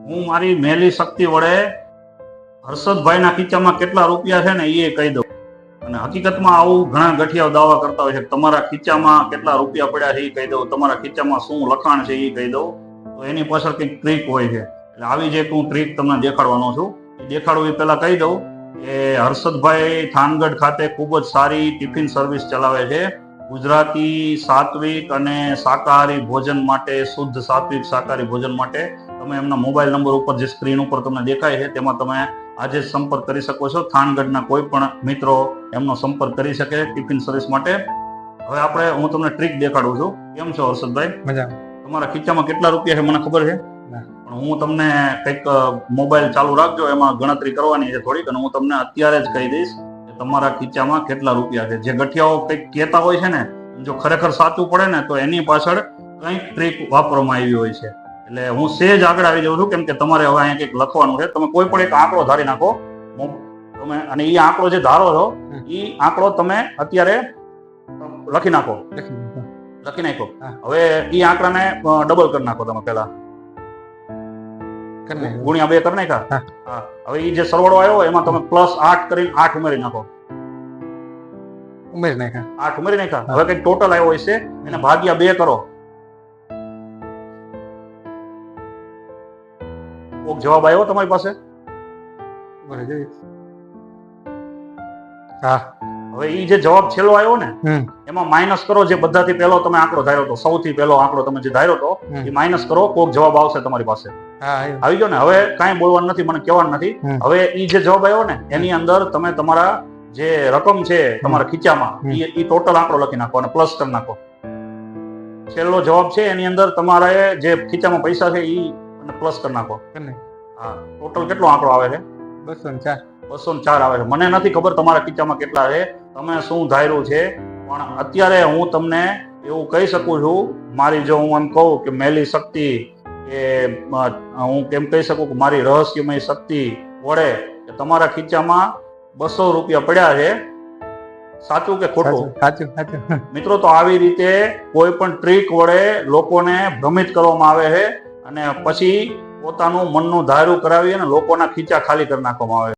હું મારી મેલી શક્તિ વડે હર્ષદભાઈના ખીચામાં કેટલા રૂપિયા છે ને એ કહી દઉં. અને હકીકતમાં આવું ઘણા ગઠિયાઓ દાવા કરતા હોય છે કે તમારા ખીચામાં કેટલા રૂપિયા પડ્યા છે એ કહી દઉં, તમારા ખીચામાં શું લખાણ છે એ કહી દઉં. તો એની પાછળ કંઈક ટ્રીક હોય છે. એટલે આવી જે હું ટ્રીક તમને દેખાડવાનો છું, એ દેખાડું એ પહેલા કહી દઉં કે હર્ષદભાઈ થાનગઢ ખાતે ખૂબ જ સારી ટિફિન સર્વિસ ચલાવે છે. ગુજરાતી સાત્વિક અને શાકાહારી ભોજન માટે, શુદ્ધ સાત્વિક શાકાહારી ભોજન માટે તમે એમના મોબાઈલ નંબર ઉપર જે સ્ક્રીન ઉપર તમને દેખાય છે તેમાં તમે આજે જ સંપર્ક કરી શકો છો. થાનગઢના કોઈ પણ મિત્રો એમનો સંપર્ક કરી શકે ટિફિન સર્વિસ માટે. હવે હું તમને ટ્રીક દેખાડું છું. કેમ છો હર્ષદભાઈ? મજામાં. તમારા ખીચામાં કેટલા રૂપિયા છે મને ખબર છે, પણ હું તમને કંઈક મોબાઈલ ચાલુ રાખજો, એમાં ગણતરી કરવાની છે થોડીક, અને હું તમને અત્યારે જ કહી દઈશ કે તમારા ખીચામાં કેટલા રૂપિયા છે. જે ગઠિયાઓ કંઈક કહેતા હોય છે ને, જો ખરેખર સાચું પડે ને તો એની પાછળ કંઈક ટ્રીક વાપરવામાં આવી હોય છે. એટલે હું સેજ આગળ આવી જાઉં છું, કેમ કે તમારે હવે અહીંયા કંઈક લખવાનું છે. તમે કોઈ પણ એક આંકડો ધારી નાખો તમે, અને એ આંકડો જે ધારો છો એ આંકડો તમે અત્યારે લખી નાખો. લખી નાખો. હવે એ આંકડાને ડબલ કરી નાખો. તમે પેલા ગુણ્યા 2 કરી નાખ્યા. હા, હવે એ જે સરવાળો આવ્યો એમાં તમે +8 કરીને 8 ઉમેરી નાખો. ઉમેરી નાખ્યા. 8 ઉમેરી નાખ્યા. હવે કંઈક ટોટલ આવ્યો હોય છે એને ભાગ્યા 2 કરો. કોક જવાબ આવ્યો તમારી પાસે? હા. હવે એ જે જવાબ છેલ્લો આવ્યો ને એમાં માઇનસ કરો. જે બધાથી પહેલો તમે આંકડો ધાર્યો હતો, સૌથી પહેલો આંકડો તમે જે ધાર્યો હતો એ માઇનસ કરો. કોક જવાબ આવશે તમારી પાસે. આવી ગયો ને? હવે કાંઈ બોલવાનું નથી, મને કહેવાનું નથી. હવે એ જે જવાબ આવ્યો ને એની અંદર તમે તમારા જે રકમ છે તમારા ખીચામાં એ ટોટલ આંકડો લખી નાખો અને પ્લસ કરી નાખો. છેલ્લો જવાબ છે એની અંદર તમારે જે ખીચામાં પૈસા છે એ પ્લસ કરી નાખો. હા, ટોટલ કેટલો આંકડો આવે છે? 204 આવે છે. મને નથી ખબર તમારા ખીચામાં કેટલા છે, તમે શું ધાર્યું છે, પણ અત્યારે હું તમને એવું કહી શકું છું, મારી જો હું એમ કહું કે મેલી શક્તિ, કે હું કેમ કહી શકું કે મારી રહસ્યમય શક્તિ વડે કે તમારા ખીચામાં 200 રૂપિયા પડ્યા છે. સાચું કે ખોટું? સાચું. મિત્રો, તો આવી રીતે કોઈ પણ ટ્રીક વડે લોકોને ભ્રમિત કરવામાં આવે છે અને પછી પોતાનું મનનું ધાર્યું કરાવી અને લોકોના ખીચા ખાલી કરી નાખવામાં આવે છે.